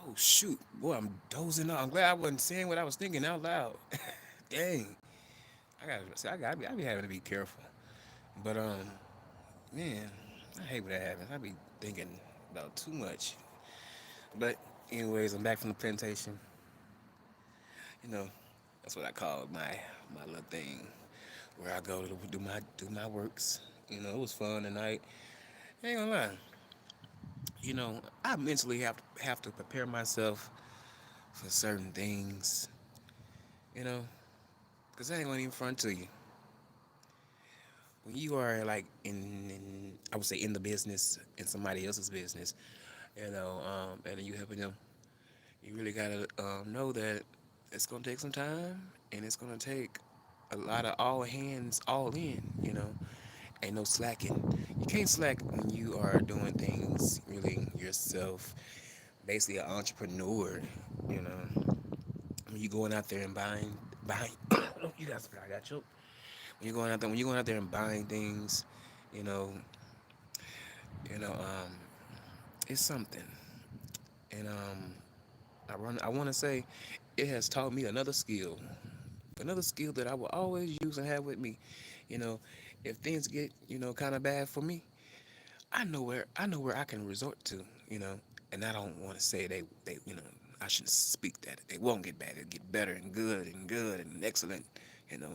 Oh shoot, boy, I'm dozing off. I'm glad I wasn't saying what I was thinking out loud. Dang, I be having to be careful. But man, I hate when that happens. I be thinking about too much. But anyways, I'm back from the plantation. You know, that's what I call my little thing where I go to do my works. It was fun tonight. Ain't gonna lie. I mentally have to prepare myself for certain things. You know, cause I ain't gonna even front to you. When you are like in I would say in the business in somebody else's business, and then you helping them, you really gotta know that it's gonna take some time and it's gonna take a lot of all hands all in. Ain't no slacking. You can't slack when you are doing things really yourself. Basically, an entrepreneur. You know, when you going out there and buying. Oh, you guys, I got choked. When you're going out there and buying things, you know, you know, it's something. And I want to say, it has taught me another skill that I will always use and have with me. You know, if things get kind of bad for me, I know where I can resort to. You know, and I don't want to say they I shouldn't speak that they won't get bad. It'll get better and good and excellent. You know,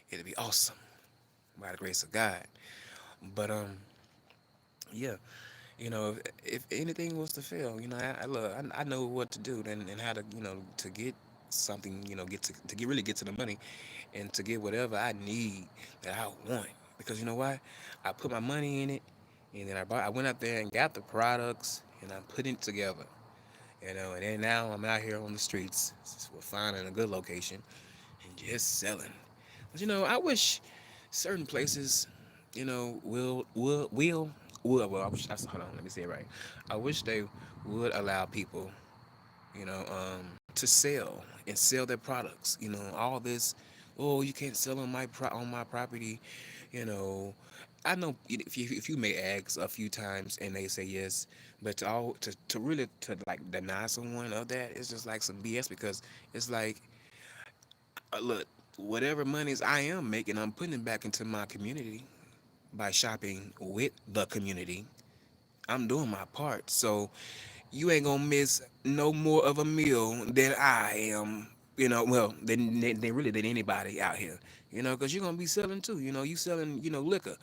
it'll be awesome by the grace of God. But yeah, if anything was to fail, I know what to do and how to to get something, get to get really get to the money and to get whatever I need that I want. Because you know why? I put my money in it, and then I went out there and got the products and I'm putting it together. And then now I'm out here on the streets, we're finding a good location and just selling. But I wish certain places, well, I wish that's hold on, let me say it right. I wish they would allow people, to sell and sell their products. All this, oh, you can't sell on my property. You know, I know if you may ask a few times and they say yes, but to really to like deny someone of that, it's just like some BS because it's like, look, whatever monies I am making, I'm putting it back into my community by shopping with the community. I'm doing my part. So you ain't gonna miss no more of a meal than I am. Well, than really than anybody out here. Because you're gonna be selling too. You selling, liquor.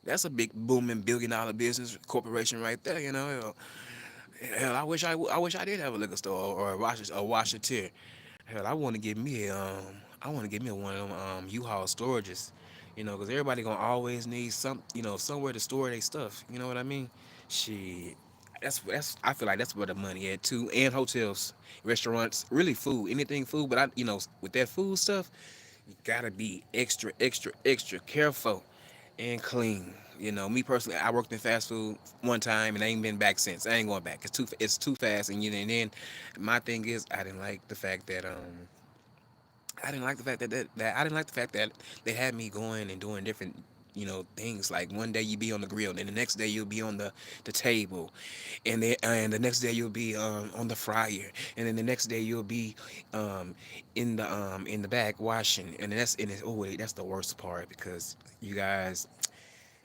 That's a big booming $1 billion business corporation right there. Hell, I wish I did have a liquor store or a washer tier. Hell, I want to get me one of them U-Haul storages. Because everybody gonna always need somewhere to store their stuff. You know what I mean? Shit, that's I feel like that's where the money at too, and hotels, restaurants, really food, anything food. But with that food stuff, you gotta be extra, extra, extra careful and clean. Me personally, I worked in fast food one time and I ain't been back since. I ain't going back. It's too fast, and then my thing is I didn't like the fact that I didn't like the fact that they had me going and doing different things. Like one day you be on the grill, and the next day you'll be on the table, and the next day you'll be on the fryer, and then the next day you'll be um in the back washing, oh wait, that's the worst part because you guys,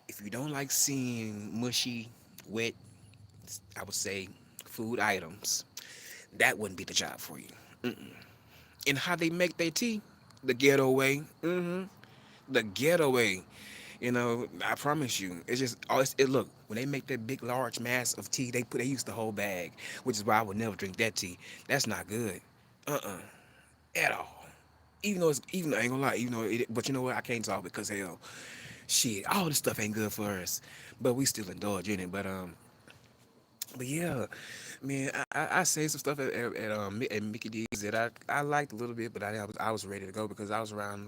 if you don't like seeing mushy, wet, I would say food items, that wouldn't be the job for you. Mm-mm. And how they make their tea, the ghetto way. The ghetto way. I promise you, it's just it. Look, when they make that big, large mass of tea, they use the whole bag, which is why I would never drink that tea. That's not good, at all. Even though I ain't gonna lie, but you know what? I can't talk because hell, shit, all this stuff ain't good for us, but we still indulge in it. But yeah, man, I say some stuff at Mickey D's that I liked a little bit, but I was ready to go because I was around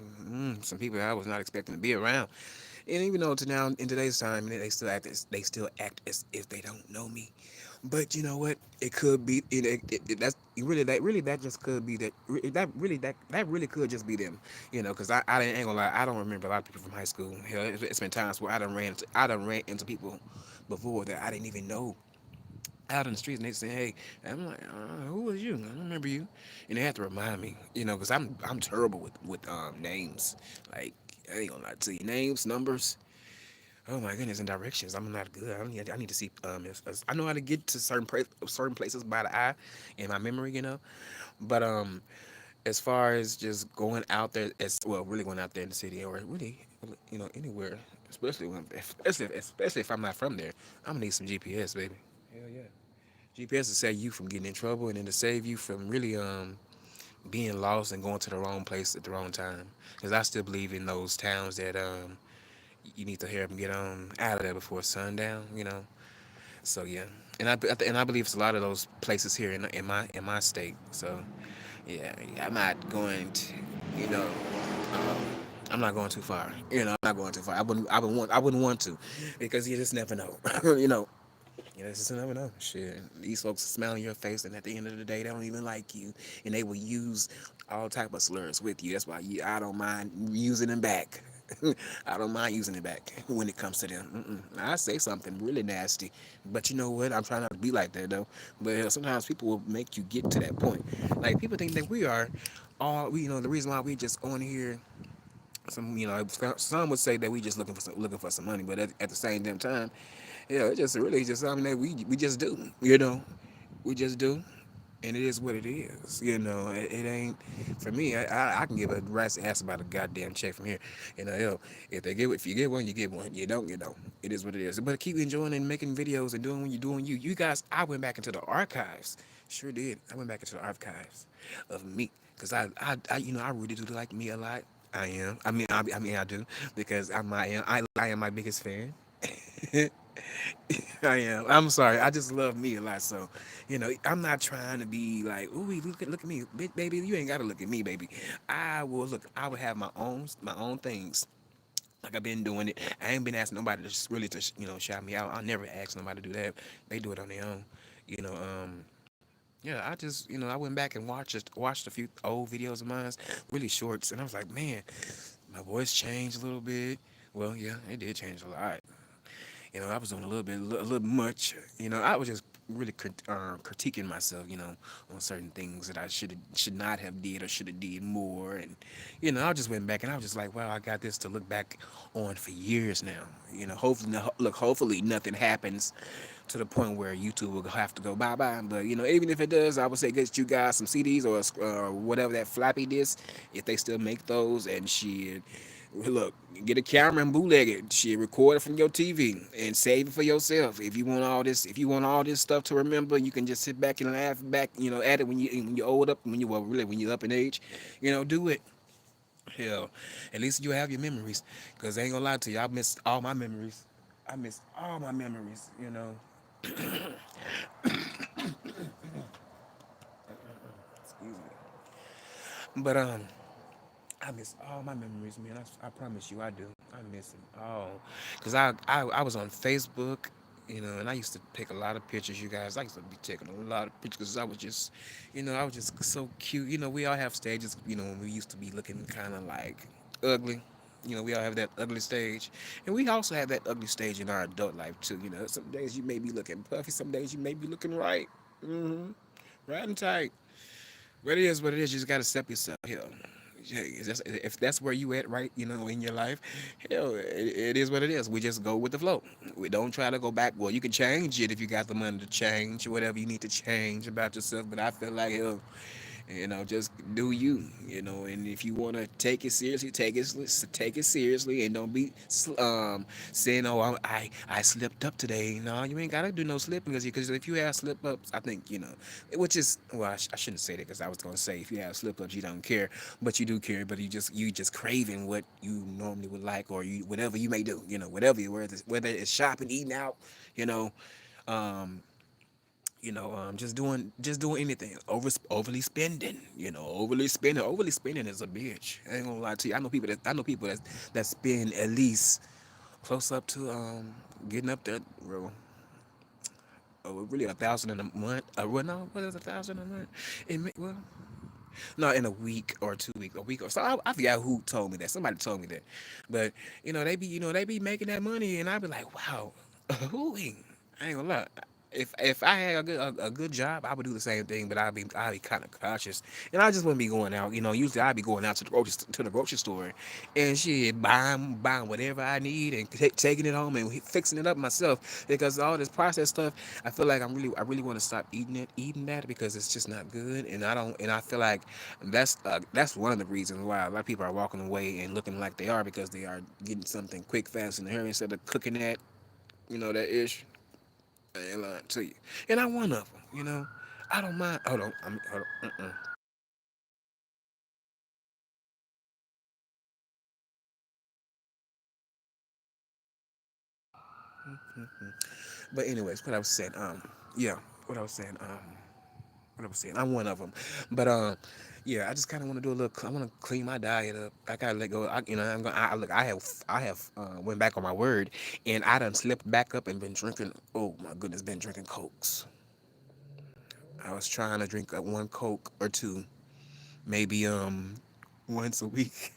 some people I was not expecting to be around, and even though to now in today's time they still act as if they don't know me, but you know what? It could be that's really that just could be that really could just be them, because I ain't gonna lie, I don't remember a lot of people from high school. Hell, it's been times where I done ran into people before that I didn't even know. out in the streets and they saying, "Hey," I'm like, "Who was you? I don't remember you." And they have to remind me, because I'm terrible with names. Like, I ain't gonna lie to you, names, numbers. Oh my goodness, and directions. I'm not good. I need to see. If I know how to get to certain places by the eye in my memory, But as far as just going out there, as well, really going out there in the city, or really, anywhere, especially if I'm not from there, I'm gonna need some GPS, baby. Hell yeah. GPS to save you from getting in trouble, and then to save you from really being lost and going to the wrong place at the wrong time. Because I still believe in those towns that you need to help them get out of there before sundown. So yeah, and I believe it's a lot of those places here in my state. So yeah, I'm not going to, you know, um, I'm not going too far. I'm not going too far. I wouldn't want to, because you just never know. you know, just never know. Shit, these folks smile in your face, and at the end of the day, they don't even like you, and they will use all type of slurs with you. That's why I don't mind using them back. I don't mind using it back when it comes to them. I say something really nasty, but you know what? I'm trying not to be like that though. But sometimes people will make you get to that point. Like, people think that we are the reason why we just on here. Some would say that we just looking for some money, but at the same damn time, it's just really just something that we just do. We just do, and it is what it is. It ain't for me. I can give a rat's ass about a goddamn check from here. If you get one, you get one. You don't, you don't. It is what it is. But keep enjoying and making videos and doing what you're doing. You guys, I went back into the archives. Sure did. I went back into the archives of me, because I really do like me a lot. I am. I mean, I do, because I am my biggest fan. I am. I'm sorry. I just love me a lot. So, I'm not trying to be like, ooh, look at me, baby. You ain't gotta look at me, baby. I will look. I will have my own things. Like, I've been doing it. I ain't been asking nobody to just really to shout me out. I never ask nobody to do that. They do it on their own. You know. Yeah, I went back and watched a few old videos of mine, really shorts, and I was like, man, my voice changed a little bit. Well, yeah, it did change a lot. I was doing a little much. I was just really critiquing myself, on certain things that I should not have did, or should have did more. And I just went back and I was just like, wow, I got this to look back on for years now. Hopefully nothing happens to the point where YouTube will have to go bye bye. But even if it does, I would say get you guys some CDs, or whatever that floppy disk, if they still make those, and shit. Look, get a camera and bootleg it. Shit, record it from your TV and save it for yourself. If you want all this stuff to remember, you can just sit back and laugh back, at it when you're old up, when you're up in age, do it. Hell, at least you have your memories. Cause I ain't gonna lie to you, I missed all my memories. I missed all my memories. Excuse me. But I miss all my memories, man. I promise you, I do. I miss them all. Cause I was on Facebook, and I used to take a lot of pictures. You guys, I used to be taking a lot of pictures. 'Cause I was just so cute. We all have stages. When we used to be looking kind of like ugly. We all have that ugly stage, and we also have that ugly stage in our adult life too. Some days you may be looking puffy, some days you may be looking right, right and tight. But it is what it is. You just gotta step yourself. Hell, yeah, if that's where you at, right? In your life, hell, it is what it is. We just go with the flow. We don't try to go back. Well, you can change it if you got the money to change whatever you need to change about yourself. But I feel like, hell, just do you. And if you want to take it seriously, take it seriously, and don't be saying, "Oh, I slipped up today." No, you ain't gotta do no slipping, because if you have slip ups, I think which is, well, I shouldn't say that, because I was gonna say, if you have slip ups, you don't care, but you do care. But you just craving what you normally would like, or whatever you may do. Whether it's shopping, eating out, you know. Um, just doing anything, overly spending is a bitch. I ain't gonna lie to you. I know people that spend at least close up to getting up there, bro. Really, 1,000 in a month. Well, no, what is 1,000 a month? Well, no, in a week or 2 weeks, a week or so. I forgot who told me that. Somebody told me that, but they be making that money, and I be like, wow, who? I ain't gonna lie. if I had a good job, I would do the same thing, but I'd be kind of cautious, and I just wouldn't be going out. Usually I'd be going out to the grocery store, and shit, buying whatever I need and taking it home and fixing it up myself. Because all this processed stuff, I feel like I really want to stop eating that because it's just not good, and I feel like that's one of the reasons why a lot of people are walking away and looking like they are because they are getting something quick, fast, in the hurry instead of cooking that, that ish. I ain't lying to you. And I'm one of them. I don't mind. Hold on. Hold on. But anyways, what I was saying, yeah, what I was saying, what I was saying, I'm one of them. But yeah, I just kind of want to do a little. I want to clean my diet up. I gotta let go. I'm gonna. Look. I have went back on my word, and I done slipped back up and been drinking. Oh my goodness, been drinking cokes. I was trying to drink one coke or two, maybe once a week.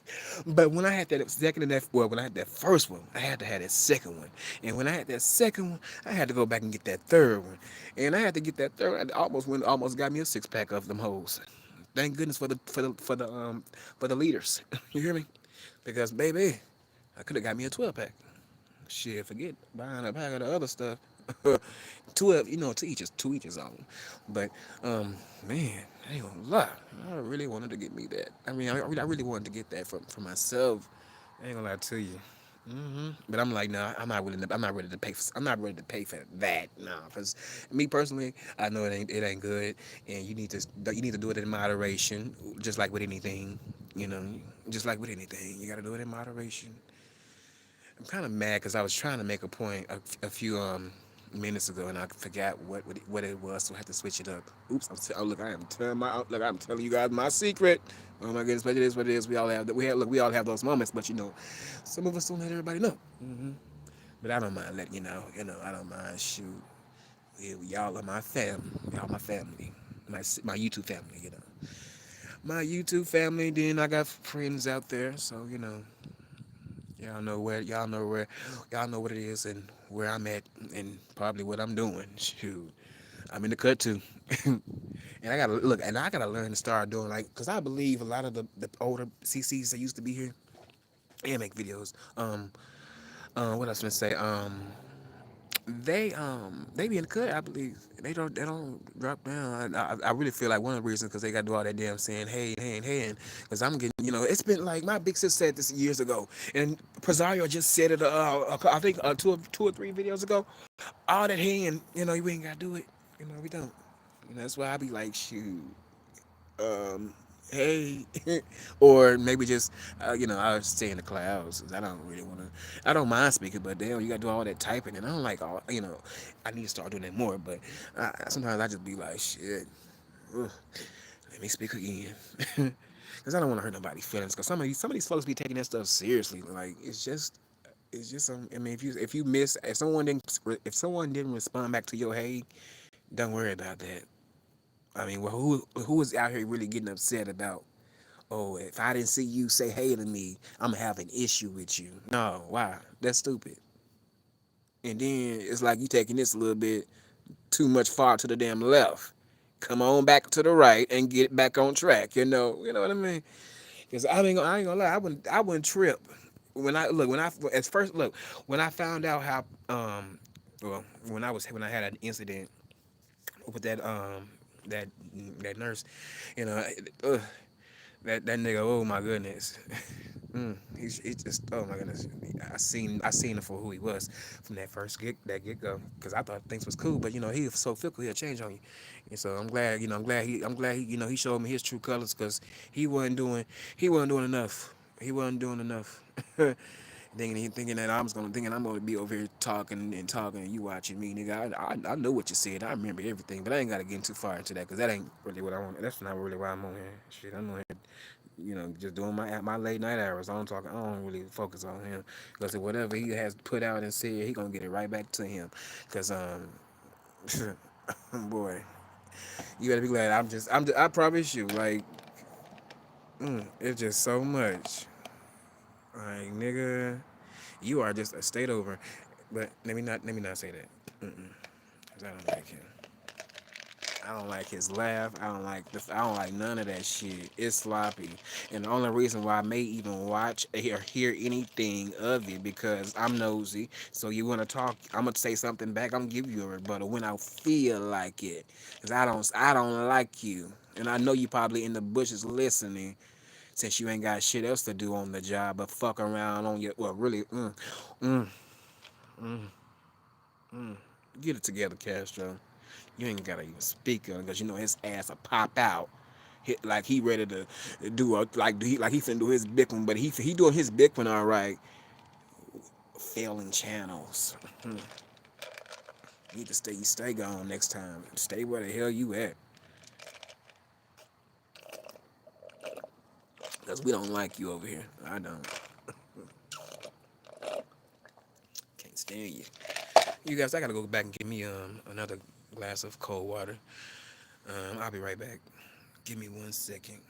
But when I had that second and that well, when I had that first one, I had to have that second one. And when I had that second one, I had to go back and get that third one. And I had to get that third one. I almost got me a 6 pack of them hoes. Thank goodness for the leaders. You hear me? Because baby, I could have got me a 12 pack. Shit, forget buying a pack of the other stuff. 12, to each his own. But man, I ain't gonna lie. I really wanted to get me that. I mean, I really wanted to get that for myself. I ain't gonna lie to you. But I'm like, nah, I'm not ready to pay. I'm not ready to pay for that. Nah, because me personally, I know it ain't good, and you need to do it in moderation, just like with anything. You know, just like with anything, you gotta do it in moderation. I'm kind of mad because I was trying to make a point a few minutes ago and I forgot what it was, so I had to switch it up. Oops! Look, I'm telling you guys my secret. Oh my goodness, but it is what it is. We all have those moments, but some of us don't let everybody know. But I don't mind letting you know. I don't mind. Shoot, y'all are my family. Y'all my family. My YouTube family. My YouTube family. Then I got friends out there, so y'all know what it is and where I'm at and probably what I'm doing. Shoot, I'm in the cut too, and I gotta learn to start doing cause I believe a lot of the older CCs that used to be here and make videos. What else gonna say? They be in the cut. I believe they don't drop down. I really feel like one of the reasons because they got to do all that damn saying hey and because I'm getting it's been like my big sis said this years ago and Presario just said it I think two or three videos ago. All that hey and you ain't gotta do it. We don't. That's why I be like shoot um, hey, or maybe just, I would stay in the clouds 'cause I don't really want to. I don't mind speaking, but damn, you got to do all that typing, and I don't like all. I need to start doing that more, but sometimes I just be like, shit, ugh, let me speak again, because I don't want to hurt nobody's feelings. Because some of these folks be taking that stuff seriously. Like it's just. I mean, if someone didn't respond back to your hey, don't worry about that. I mean, well, who is out here really getting upset about? Oh, if I didn't see you say hey to me, I'm gonna have an issue with you. No, why? That's stupid. And then it's like you taking this a little bit too much far to the damn left. Come on back to the right and get back on track. You know what I mean? Because I ain't gonna lie, I wouldn't trip when I found out how well when I had an incident with that that nurse, you know, ugh, that nigga. Oh my goodness. He just oh my goodness. I seen him for who he was from that get go because I thought things was cool, but he was so fickle he'll change on you, and so I'm glad he showed me his true colors because he wasn't doing enough. He wasn't doing enough. Thinking that thinking I'm gonna be over here talking and talking and you watching me, nigga. I know what you said. I remember everything, but I ain't gotta get too far into that because that ain't really what I want. That's not really why I'm on here. Shit, I'm on here, just doing my late night hours. I don't really focus on him because whatever he has put out and said, he gonna get it right back to him. Cause boy, you better be glad. I promise you, like, it's just so much. Like, nigga, you are just a state over. But let me not say that. 'Cause I don't like him. I don't like his laugh. I don't like the. I don't like none of that shit. It's sloppy, and the only reason why I may even watch or hear anything of it because I'm nosy. So you want to talk? I'm gonna say something back. I'm gonna give you a rebuttal when I feel like it. Cause I don't like you, and I know you probably in the bushes listening since you ain't got shit else to do on the job but fuck around on your. Well, really, mm, mm, mm. Get it together, Castro. You ain't gotta even speak on because you know his ass will pop out. Like he ready to do a like he finna do his big one, but he doing his big one all right. Failing channels. You need to stay gone next time. Stay where the hell you at. Cause we don't like you over here. I don't. Can't stand you. You guys, I gotta go back and get me another glass of cold water. I'll be right back. Give me 1 second.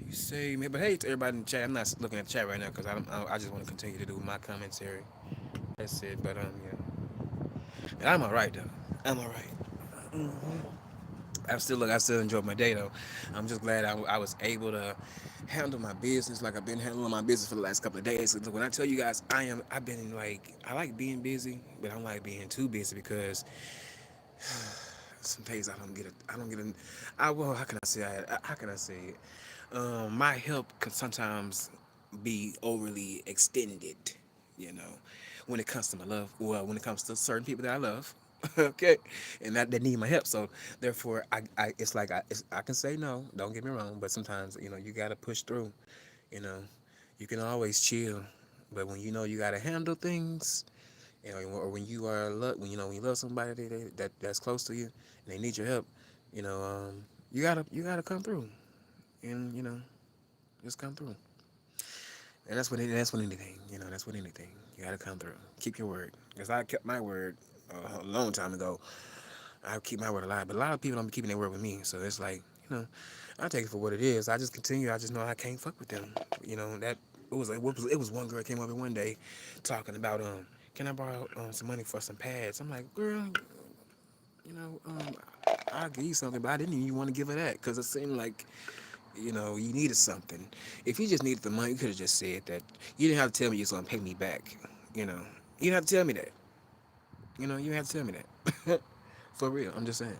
You say me, but hey to everybody in the chat. I'm not looking at the chat right now because I just want to continue to do my commentary. That's it. But yeah, and I'm all right though. I'm all right. I still enjoyed my day though. I'm just glad I was able to handle my business like I've been handling my business for the last couple of days. When I tell you guys, I've been like I like being busy, but I don't like being too busy because some days I don't get a, I well how can I say how can I say it? My help can sometimes be overly extended, you know, when it comes to my love. Well, when it comes to certain people that I love, okay, and that need my help. So therefore, it's like I can say no. Don't get me wrong, but sometimes you gotta push through. You know, you can always chill, but when you gotta handle things, or when you are when you love somebody that's close to you and they need your help, you gotta come through, and just come through. And that's what anything, that's what anything. You gotta come through. Keep your word. Because I kept my word a long time ago. I keep my word alive. But a lot of people don't be keeping their word with me. So it's like, I take it for what it is. I just continue. I just know I can't fuck with them. That it was one girl came over one day talking about can I borrow some money for some pads? I'm like, girl, you know, um, I'll give you something, but I didn't even want to give her that because it seemed like you needed something. If you just needed the money, you could have just said that. You didn't have to tell me you was gonna pay me back. You know, you didn't have to tell me that. You didn't have to tell me that. For real, I'm just saying.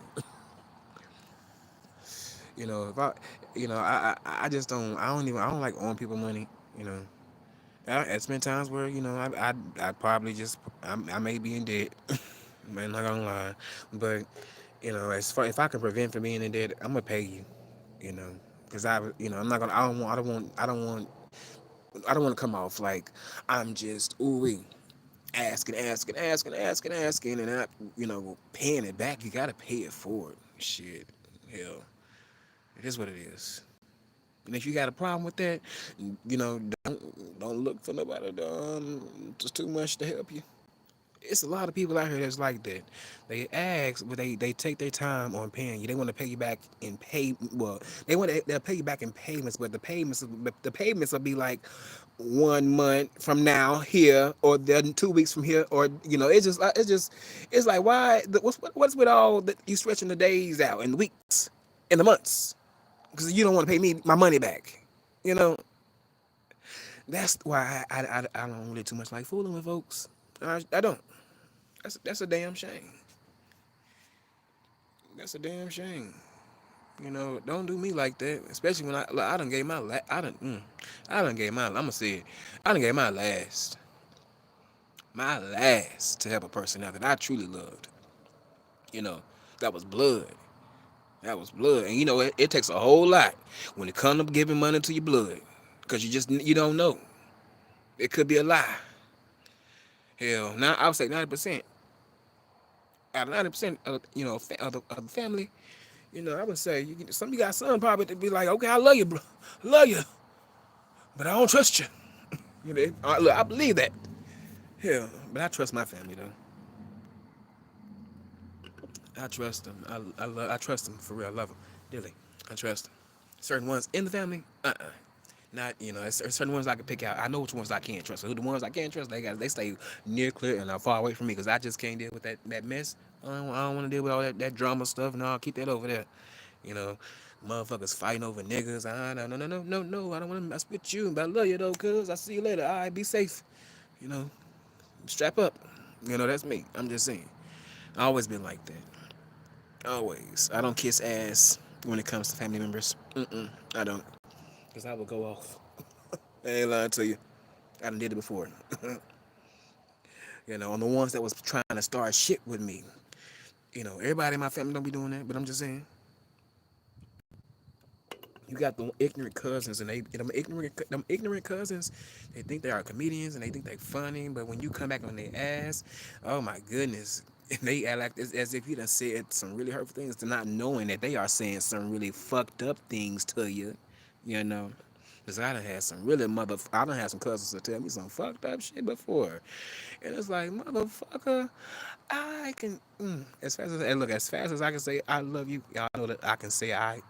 If I just don't. I don't like owing people money. You know, it's been times where I probably just I may be in debt. I'm not gonna lie, but as far if I can prevent from being in debt, I'm gonna pay you. You know, because I'm not gonna. I don't want to come off like I'm just ooey asking, and not paying it back. You gotta pay it forward. Shit, hell, it is what it is. And if you got a problem with that, don't look for nobody just too much to help you. It's a lot of people out here that's like that. They ask, but they take their time on paying you. They want to pay you back in pay. Well, they'll pay you back in payments, but the payments will be like 1 month from now here, or then 2 weeks from here, or it's like why? What's with all that you stretching the days out and the weeks and the months because you don't want to pay me my money back. You know that's why I don't really too much like fooling with folks. I don't. That's a damn shame. That's a damn shame. Don't do me like that. Especially when I done gave my I done gave my I'm gonna say it. I done gave my last to help a person out that I truly loved. You know, that was blood. That was blood, and it takes a whole lot when it comes to giving money to your blood, cause you don't know. It could be a lie. Hell, now I would say 90% out of 90% of of the family. I would say some of you got some probably to be like, okay, I love you, bro, I love you, but I don't trust you. Look, I believe that. Hell, but I trust my family though. I trust them. I trust them for real. I love them dearly. I trust them. Certain ones in the family, not there's certain ones I can pick out. I know which ones I can't trust. So who the ones I can't trust, they stay near clear and far away from me because I just can't deal with that mess. I don't want to deal with all that drama stuff. No, I'll keep that over there. You know, motherfuckers fighting over niggas. No, no, no, no, no, no. I don't want to mess with you, but I love you though, cuz. I see you later. All right, be safe. You know, strap up. That's me. I'm just saying. I always been like that. Always. I don't kiss ass when it comes to family members. I don't. Because I will go off. I ain't lying to you. I done did it before. On the ones that was trying to start shit with me. Everybody in my family don't be doing that, but I'm just saying. You got the ignorant cousins, and them ignorant cousins. They think they are comedians and they think they funny, but when you come back on their ass, oh my goodness, they act like as if you done said some really hurtful things to not knowing that they are saying some really fucked up things to you. You know, because I done had some cousins that tell me some fucked up shit before, and it's like motherfucker, I can as fast as I can say I love you, y'all know that I can say I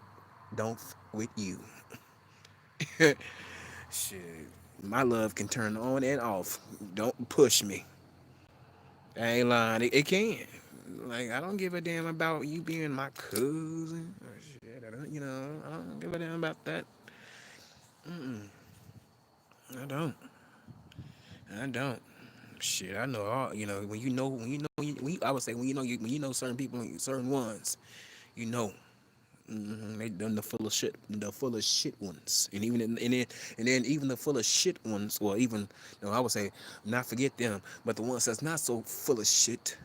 don't with you. Shit. My love can turn on and off. Don't push me. I ain't lying. It can. Like, I don't give a damn about you being my cousin. Or shit. I don't give a damn about that. Mm-mm. I don't. I don't. Shit, I know all. I would say when you know certain people, certain ones, you know. They done the full of shit, the full of shit ones, and then even the full of shit ones, or even no, I would say not forget them, but the ones that's not so full of shit,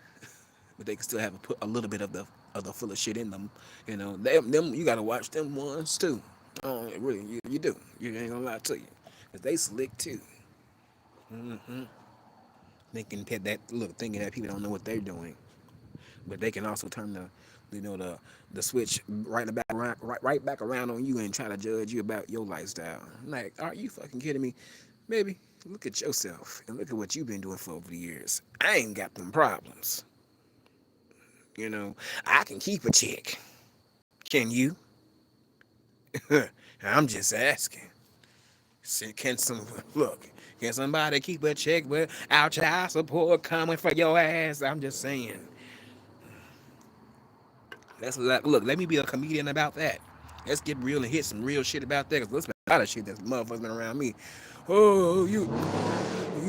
but they can still have put a little bit of the full of shit in them. Them you gotta watch them ones too. Oh, really, you do. You ain't gonna lie to you, cause they slick too. hmm thinking that people don't know what they're doing, but they can also turn the switch right back around on you and try to judge you about your lifestyle. Like, are you fucking kidding me? Baby, look at yourself and look at what you've been doing for over the years. I ain't got them problems. You know, I can keep a check. Can you? I'm just asking. Can some look? Can somebody keep a check without child support coming for your ass? I'm just saying. Look. Let me be a comedian about that. Let's get real and hit some real shit about that. Cause there's a lot of shit that's motherfuckers been around me. Oh, you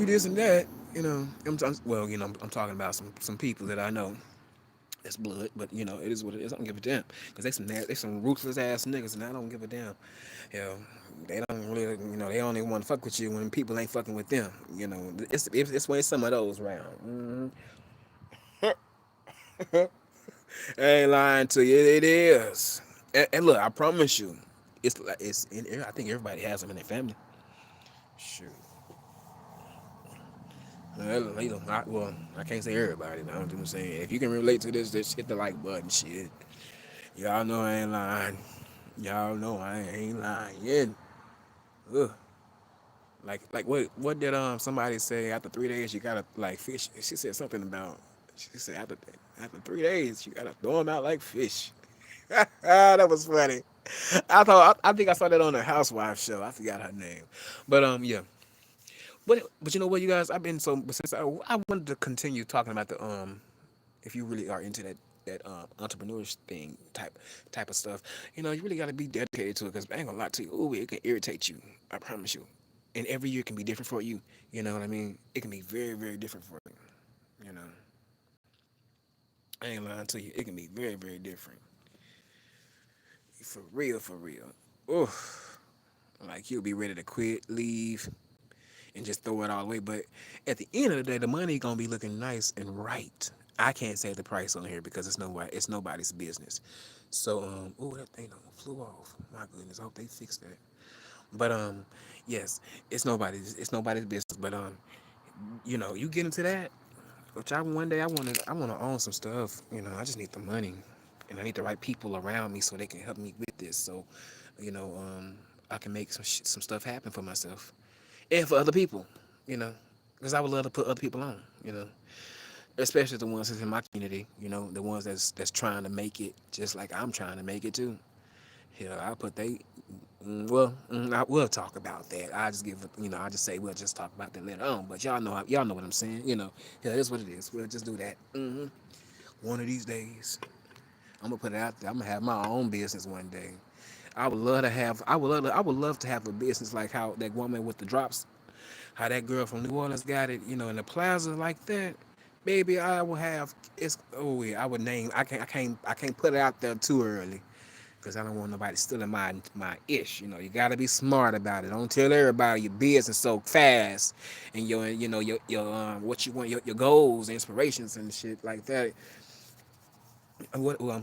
this and that. I'm talking about some people that I know. It's blood, but it is what it is. I don't give a damn. Cause they some ruthless ass niggas, and I don't give a damn. Hell, they don't really, they only want to fuck with you when people ain't fucking with them. It's when some of those round. I ain't lying to you. It is. And look, I promise you, I think everybody has them in their family. Shoot. I can't say everybody. Now, I'm just saying, if you can relate to this, just hit the like button. Shit. Y'all know I ain't lying. Y'all know I ain't lying. Ugh. Like what did somebody say after 3 days you gotta like fish? She said something about. She said after 3 days you gotta throw them out like fish. That was funny. I think I saw that on the Housewives show. I forgot her name, but yeah. But you know what, you guys, I've been so since I wanted to continue talking about the if you really are into that entrepreneurial thing type of stuff, you really got to be dedicated to it because I ain't gonna lie to you, ooh, it can irritate you. I promise you, and every year can be different for you. You know what I mean? It can be very very different for you. You know, I ain't lying to you, it can be very very different. For real, for real. Oof. Like you'll be ready to quit, leave, and just throw it all away. But at the end of the day, the money gonna be looking nice and right. I can't say the price on here because it's nobody's business. So oh, that thing done flew off. My goodness, I hope they fixed that. But yes, it's nobody's business. But you get into that, which I one day I wanna own some stuff. I just need the money, and I need the right people around me so they can help me with this. So, you know, um, I can make some stuff happen for myself and for other people. You know, because I would love to put other people on. Especially the ones that's in my community. The ones that's trying to make it just like I'm trying to make it too. Hell, I put they. Well, I will talk about that. I just I just say we'll just talk about that later on. But y'all know what I'm saying. Yeah, that's what it is. We'll just do that. One of these days, I'm gonna put it out there. I'm gonna have my own business one day. I would love to have a business like how that woman with the drops, how that girl from New Orleans got it. In the plaza like that. Baby, I will have. It's oh yeah. I would name. I can't put it out there too early because I don't want nobody stealing my ish. You gotta be smart about it. Don't tell everybody your business so fast, and your what you want, your goals, inspirations, and shit like that. What? Oh,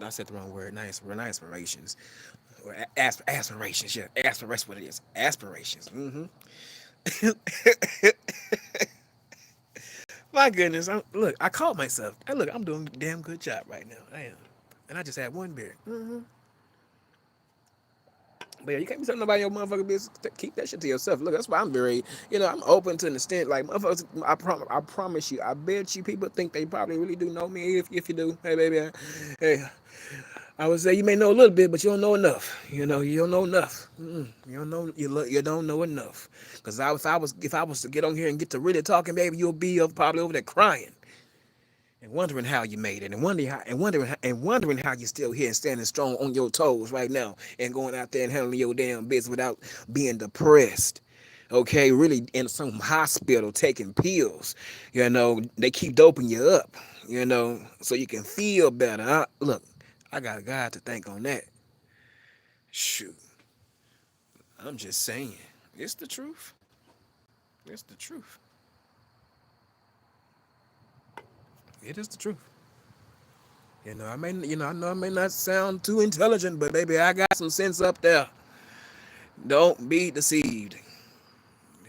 I said the wrong word. Not inspirations. Or aspirations. Yeah, aspirations. What it is? Aspirations. My goodness. Look, I caught myself. Look, I'm doing a damn good job right now. I am, and I just had one beer. But yeah, you can't be telling nobody your motherfucking business. Keep that shit to yourself. Look, that's why I'm very, I'm open to an extent. Like motherfuckers, I promise you, I bet you people think they probably really do know me. If you do, hey baby, hey, I would say you may know a little bit, but you don't know enough. You don't know enough. You don't know you don't know enough. Cause if I was to get on here and get to really talking, baby, you'll be probably over there crying and wondering how you made it, and wondering how you're still here and standing strong on your toes right now, and going out there and handling your damn business without being depressed. Okay, really in some hospital taking pills. They keep doping you up. So you can feel better. Look, I got a God to thank on that. Shoot, I'm just saying, it's the truth. It's the truth. It is the truth. I know I may not sound too intelligent, but baby, I got some sense up there. Don't be deceived.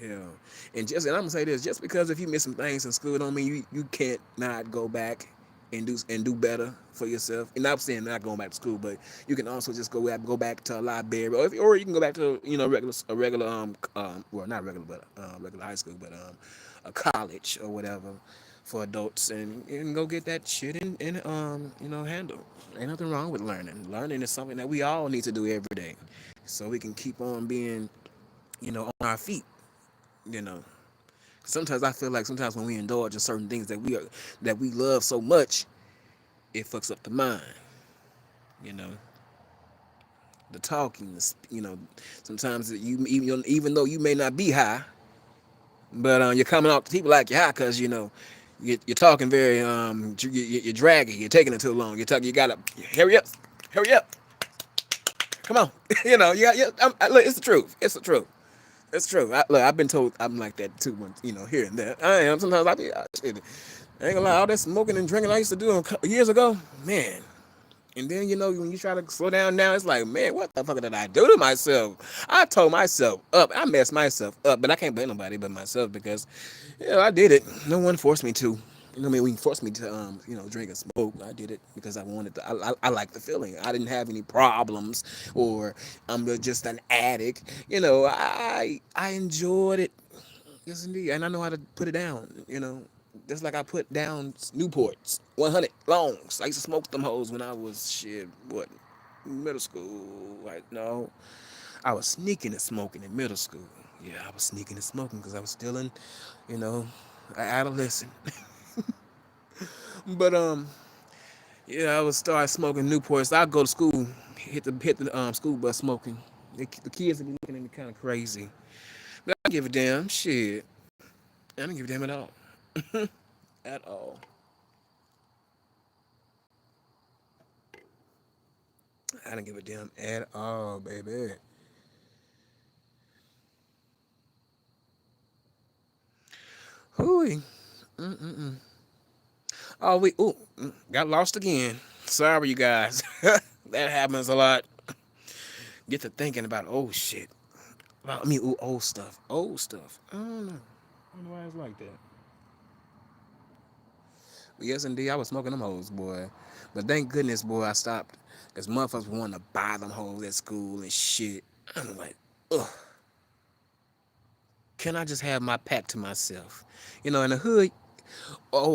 Yeah. And I'm gonna say this, just because if you miss some things in school don't mean you can't not go back and do better for yourself. And I'm saying not going back to school, but you can also just go back to a library, or you can go back to regular well, not regular, but regular high school, but a college or whatever for adults, and go get that shit and handle. Ain't nothing wrong with learning. Learning is something that we all need to do every day, so we can keep on being on our feet. You know, sometimes I feel like sometimes when we indulge in certain things that we love so much, it fucks up the mind. You know, the talking. Sometimes even though you may not be high, but you're coming off to people like you're high because you're talking very you're dragging. You're taking it too long. You gotta hurry up, come on. Look, it's the truth. It's the truth. It's true. Look, I've been told I'm like that too, here and there. I am. Sometimes shit, I ain't gonna lie, all that smoking and drinking I used to do years ago, man. And then, when you try to slow down now, it's like, man, what the fuck did I do to myself? I told myself up. I messed myself up, but I can't blame nobody but myself because, I did it. No one forced me to. When you forced me to, drink and smoke, I did it because I wanted to. I like the feeling. I didn't have any problems, or I'm just an addict. I enjoyed it. Yes, indeed, and I know how to put it down. Just like I put down Newports, 100 longs. I used to smoke them hoes when I was middle school. Like no, I was sneaking and smoking in middle school. Yeah, I was sneaking and smoking because I was still in, you know, an adolescent. But yeah, I would start smoking Newports. I'd go to school, hit the school bus smoking. The kids would be looking at me kind of crazy. But I don't give a damn. Shit, I don't give a damn at all. At all. I don't give a damn at all, baby. Hooey. Mm-mm-mm. Oh, we got lost again. Sorry, you guys. That happens a lot. Get to thinking about shit. Well, I mean, old stuff. Old stuff. I don't know. I don't know why it's like that. But yes, indeed, I was smoking them hoes, boy. But thank goodness, boy, I stopped. Because motherfuckers wanting to buy them hoes at school and shit. I'm like, ugh. Can I just have my pack to myself? In the hood,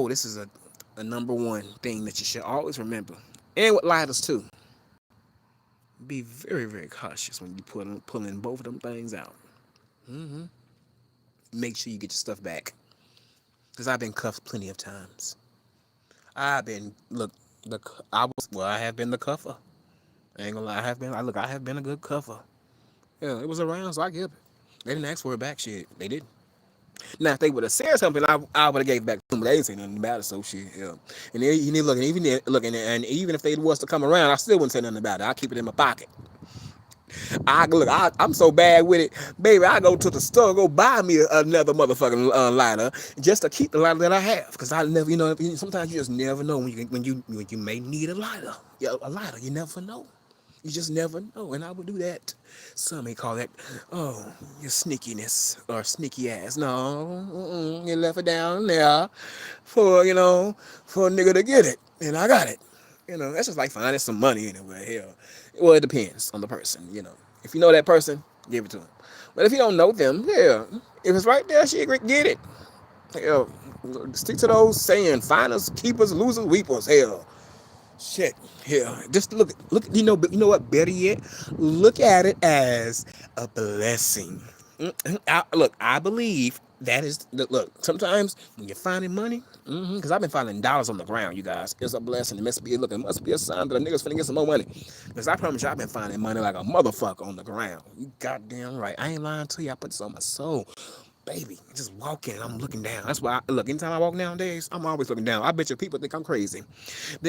this is a number one thing that you should always remember. And with lighters, too. Be very, very cautious when you pulling both of them things out. Hmm Make sure you get your stuff back. Because I've been cuffed plenty of times. I've been, look, I have been the cuffer. I ain't gonna lie, I have been a good cuffer. Yeah, it was around, so I give it. They didn't ask for it back, shit. They didn't. Now, if they would have said something, I would have gave it back to them, but they ain't say nothing about it, so shit, yeah. And then, you need looking, and even if they was to come around, I still wouldn't say nothing about it. I keep it in my pocket. I'm so bad with it, baby. I go to the store, go buy me another motherfucking lighter just to keep the lighter that I have, because I never, sometimes you just never know when you may need a lighter. Yeah, a lighter, you never know. You just never know, and I would do that. Some may call that, your sneakiness or sneaky ass. No, you left it down there for a nigga to get it, and I got it. That's just like finding some money anywhere. Hell, well, it depends on the person. If you know that person, give it to them. But if you don't know them, yeah, if it's right there, shit, get it. Hell, stick to those saying, finders, keepers, losers, weepers. Hell, shit. Yeah, just look. You know what? Better yet, look at it as a blessing. Look, I believe that is look. Sometimes when you're finding money, because I've been finding dollars on the ground, you guys, it's a blessing. It must be a sign that a nigga's finna get some more money. Because I promise you, I've been finding money like a motherfucker on the ground. You goddamn right. I ain't lying to you. I put this on my soul. Baby, just walking, I'm looking down. That's why look. Anytime I walk nowadays, I'm always looking down. I bet you people think I'm crazy,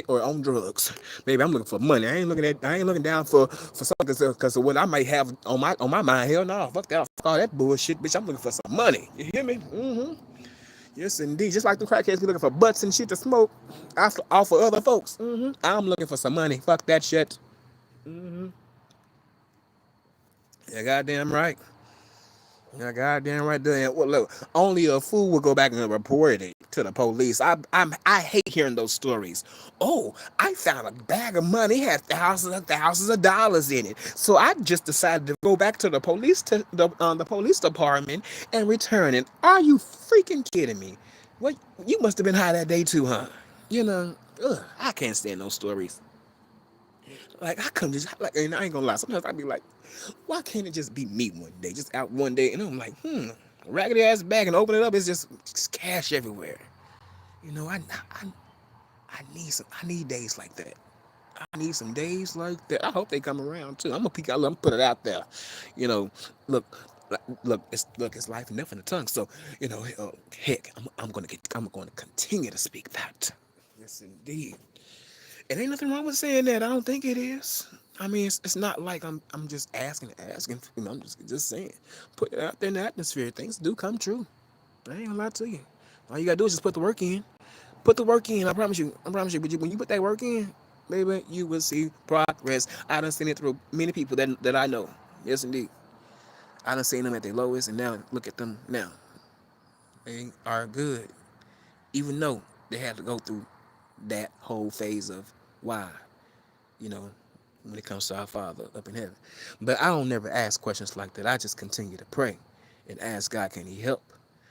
or on drugs. Baby, I'm looking for money. I ain't looking down for something because of what I might have on my mind. Hell no, fuck that, fuck all that bullshit, bitch. I'm looking for some money. You hear me? Yes, indeed. Just like the crackheads be looking for butts and shit to smoke, off for other folks. I'm looking for some money. Fuck that shit. hmm Yeah, goddamn right. Yeah, goddamn right there. Well, look, only a fool will go back and report it to the police. I hate hearing those stories. Oh, I found a bag of money, it had thousands of dollars in it. So I just decided to go back to the police department and return it. Are you freaking kidding me? What, you must have been high that day too, huh? I can't stand those stories. Like I couldn't just like, and I ain't gonna lie. Sometimes I be like, why can't it just be me one day, just out one day, and I'm like, raggedy ass bag, and open it up, it's just cash everywhere. I I need days like that. I need some days like that. I hope they come around too. I'm gonna peek out. I'm gonna put it out there. You know, look, it's life and death in the tongue. So heck, I'm going to continue to speak that. Yes, indeed. It ain't nothing wrong with saying that. I don't think it is. I mean, it's not like I'm just asking. I'm just saying. Put it out there in the atmosphere. Things do come true. I ain't gonna lie to you. All you gotta do is just put the work in. Put the work in. I promise you. I promise you. But when you put that work in, baby, you will see progress. I done seen it through many people that I know. Yes, indeed. I done seen them at their lowest, and now look at them now. They are good, even though they had to go through that whole phase of why. you know, when it comes to our Father up in heaven. But I don't never ask questions like that. I just continue to pray and ask God, can He help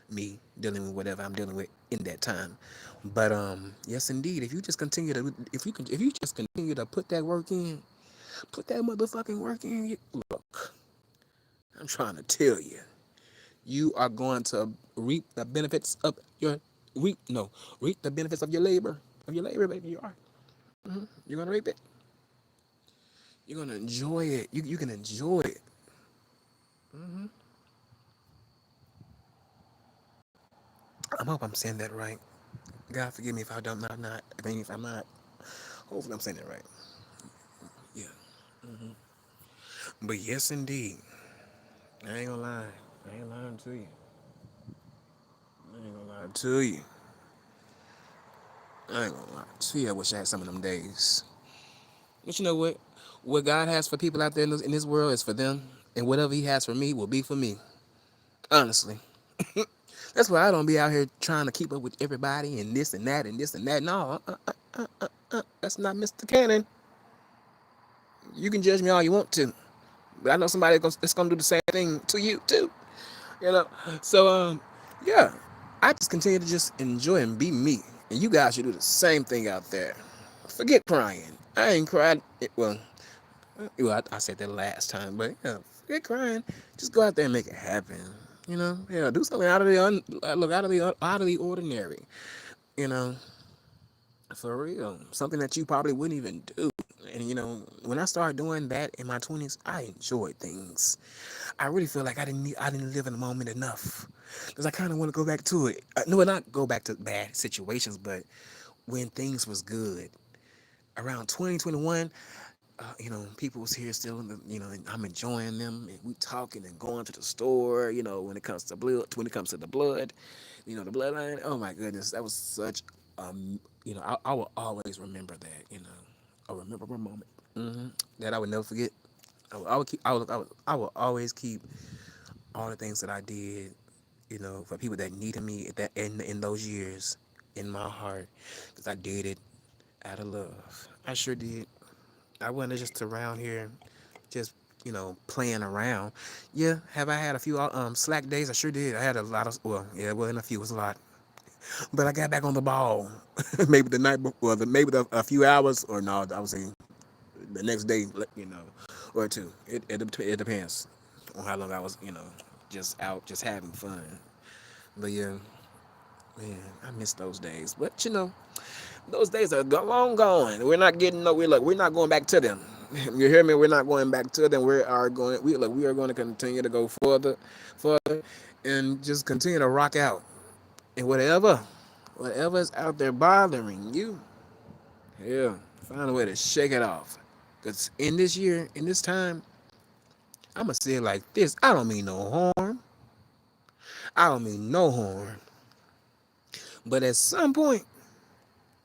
me dealing with whatever I'm dealing with in that time. But yes, indeed. If you just continue to put that work in, put that motherfucking work in. Look, I'm trying to tell you, you are going to reap the benefits of your reap the benefits of your labor. Baby. You are. You're gonna reap it. You're gonna enjoy it. You can enjoy it. I hope I'm saying that right. God forgive me if I don't not. I mean, if I'm not. Hopefully I'm saying that right. Yeah. But yes, indeed, I ain't gonna lie. I ain't lying to you. I ain't gonna lie to you. I ain't gonna lie to you. I wish I had some of them days. But you know what? What God has for people out there in this world is for them, and whatever He has for me will be for me. Honestly, that's why I don't be out here trying to keep up with everybody and this and that and this and that. No, that's not Mr. Cannon. You can judge me all you want to, but I know somebody that's gonna do the same thing to you too. You know. So yeah, I just continue to just enjoy and be me, and you guys should do the same thing out there. Forget crying. I ain't cried. I said that last time, but yeah, forget crying. Just go out there and make it happen. Yeah, do something out of the look out of the ordinary. You know, for real, something that you probably wouldn't even do. And when I started doing that in my 20s, I enjoyed things. I really feel like I didn't live in the moment enough, because I kind of want to go back to it. No, not go back to bad situations, but when things was good around 2021. People was here still and I'm enjoying them, and we talking and going to the store. When it comes to the blood, the bloodline. Oh my goodness, that was such. I will always remember that. A memorable moment that I would never forget. I would keep. I will always keep all the things that I did. For people that needed me at that in those years in my heart, because I did it out of love. I sure did. I wasn't just around here, just playing around. Yeah, have I had a few slack days? I sure did. I had a lot of yeah, it wasn't a few, it was a lot. But I got back on the ball. Maybe the night before, a few hours, or no, I would say the next day, or two. It depends on how long I was, just out, just having fun. But yeah, man, I miss those days. But those days are long gone. We're not getting no. We're not going back to them. You hear me? We're not going back to them. We are going. We are going to continue to go further, and just continue to rock out. And whatever is out there bothering you, yeah, find a way to shake it off. Cause in this year, in this time, I'ma say it like this. I don't mean no harm. I don't mean no harm. But at some point,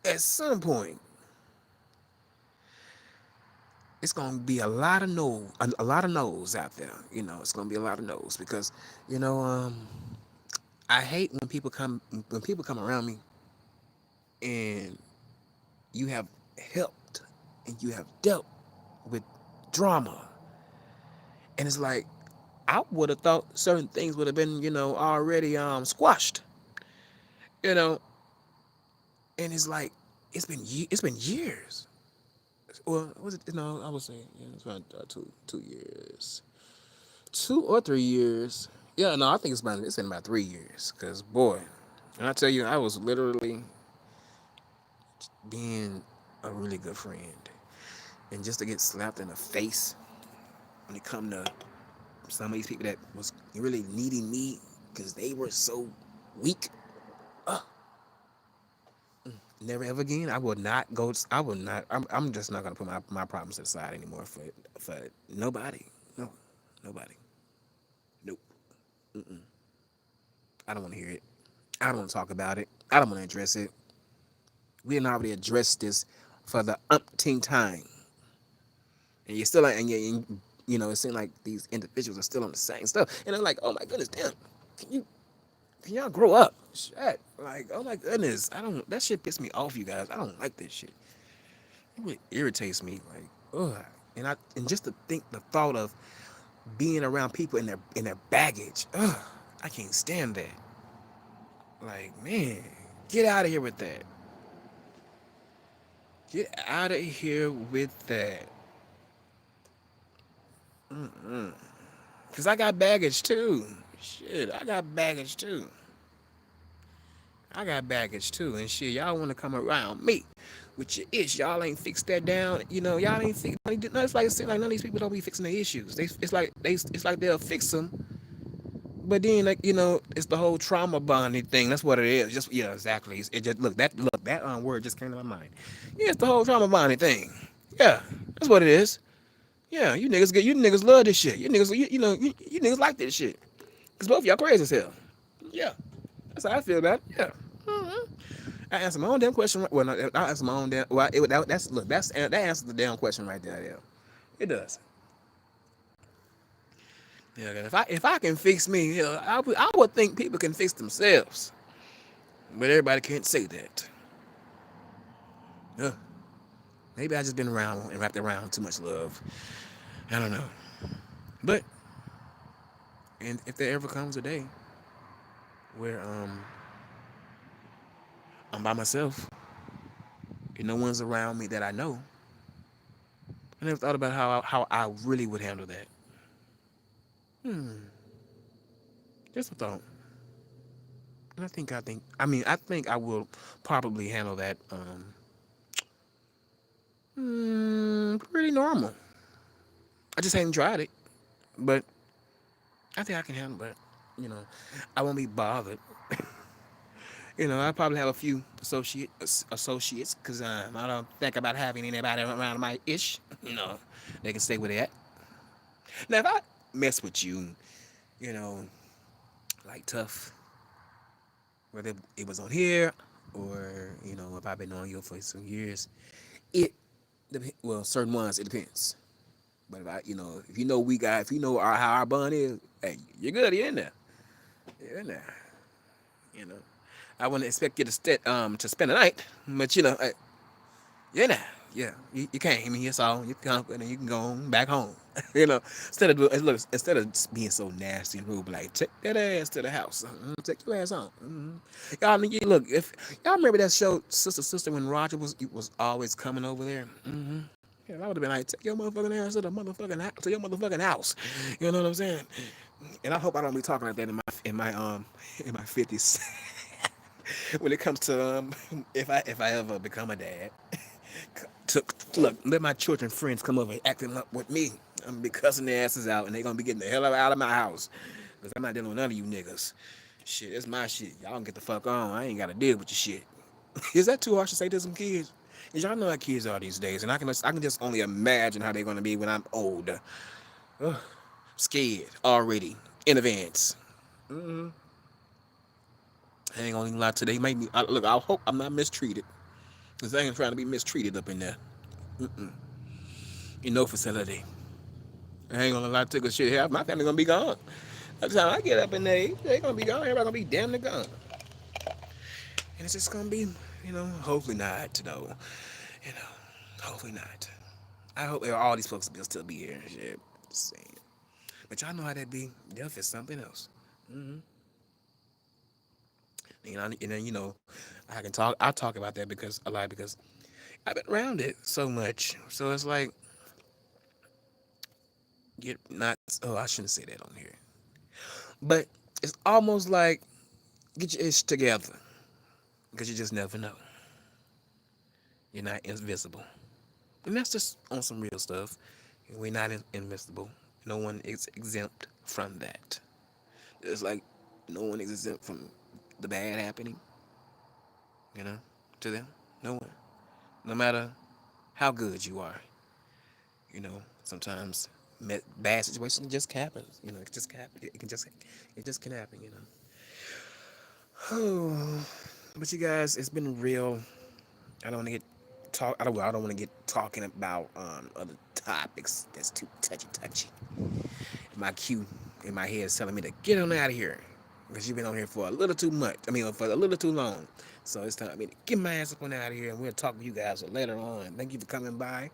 it's gonna be a lot of no, a lot of no's out there. It's gonna be a lot of no's because you know, um, I hate when people come around me and you have helped and you have dealt with drama, and it's like I would have thought certain things would have been already squashed, you know, and it's like it's been years. Well, was it? No, I would say it's about 2 years. 2 or 3 years. Yeah, no, I think it's been about 3 years. Cause boy, and I tell you, I was literally being a really good friend, and just to get slapped in the face when it come to some of these people that was really needing me, cause they were so weak. Uh, Never ever again. I will not go. I will not. I'm just not gonna put my problems aside anymore for nobody. No, nobody. Nope. Mm-mm. I don't want to hear it. I don't want to talk about it. I don't want to address it. We didn't already address this for the umpteenth time, and you're still like, it seems like these individuals are still on the same stuff, and I'm like, oh my goodness, damn, can you, can y'all grow up? Shit, like, oh my goodness, I don't. That shit pisses me off, you guys. I don't like this shit. It really irritates me, like, ugh. And just to think the thought of being around people in their baggage, ugh, I can't stand that. Like, man, get out of here with that. Get out of here with that. Cause I got baggage too. Shit, I got baggage too. I got baggage too, and shit, y'all want to come around me with your ish. Y'all ain't fixed that down. Y'all ain't fix. No, it's like it seems like none of these people don't be fixing their issues. It's like they'll fix them, but then it's the whole trauma bonding thing. That's what it is. Just yeah, exactly. It just look that word just came to my mind. Yeah, it's the whole trauma bonding thing. Yeah, that's what it is. Yeah, you niggas love this shit. You niggas like this shit. Cause both of y'all crazy as hell. Yeah, that's how I feel about it. Yeah. hmm I answered my own damn question. Well, no, I answered my own damn. Well, that's look. That answers the damn question right there. Yeah, it does. Yeah, 'cause if I can fix me, I would think people can fix themselves, but everybody can't say that. Yeah. Maybe I just been around and wrapped around too much love. I don't know. But and if there ever comes a day where I'm by myself and no one's around me that I know, I never thought about how I really would handle that. Hmm. Just a thought. And I think I will probably handle that pretty normal. I just haven't tried it, but I think I can handle that. You know, I won't be bothered. I probably have a few associates because I don't think about having anybody around my ish. They can stay with that. Now, if I mess with you, you know, like tough, whether it was on here or if I've been on you for some years, it well, certain ones it depends. But if you know how our bond is, hey, you're good. You're in there. You know, I wouldn't expect you to spend the night, but hey, you're in there. Yeah, you came here, so you come and you can go on back home. Instead of being so nasty and rude, like take that ass to the house, take your ass home. Look, if y'all remember that show, Sister, when Roger was always coming over there. Yeah, I would have been like, take your motherfucking ass to the to your motherfucking house. You know what I'm saying? And I hope I don't be talking like that in my 50s. When it comes to if I ever become a dad, to look, let my children friends come over acting up with me. I'm gonna be cussing their asses out, and they gonna be getting the hell out of my house, cause I'm not dealing with none of you niggas. Shit, it's my shit. Y'all can get the fuck on. I ain't gotta deal with your shit. Is that too harsh to say to some kids? Cause y'all know how kids are these days, and I can just only imagine how they're gonna be when I'm older. Ugh, scared already in advance. I ain't gonna even lie to you. They make me look. I hope I'm not mistreated, cause I ain't trying to be mistreated up in there. In no facility. I ain't gonna lie to you, cause shit, half my family gonna be gone. By the time I get up in there, they gonna be gone. Everybody gonna be damn near gone, and it's just gonna be, hopefully not, though. You know, hopefully not. I hope all these folks will still be here and shit. Just saying. But y'all know how that be. Death is something else. hmm and then I can talk. I talk about that because a lot because I've been around it so much. So it's like get not. Oh, I shouldn't say that on here. But it's almost like get your ish together because you just never know. You're not invisible, and that's just on some real stuff. We're not invisible. No one is exempt from that. It's like no one is exempt from the bad happening. You know, to them, no one. No matter how good you are, sometimes bad situations just happen. It just happen. It just can happen. Oh, but you guys, it's been real. I don't want to get talk. I don't want to get talking about other topics that's too touchy. My cue in my head is telling me to get on out of here because you've been on here for a little too much. I mean, for a little too long. So it's time for me to get my ass up on out of here, and we'll talk with you guys later on. Thank you for coming by,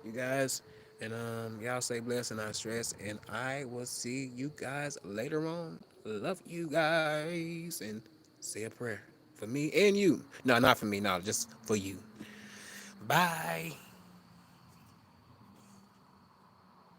you guys, and y'all stay blessed and not stressed. And I will see you guys later on. Love you guys, and say a prayer for me and you. No, not for me. No, just for you. Bye.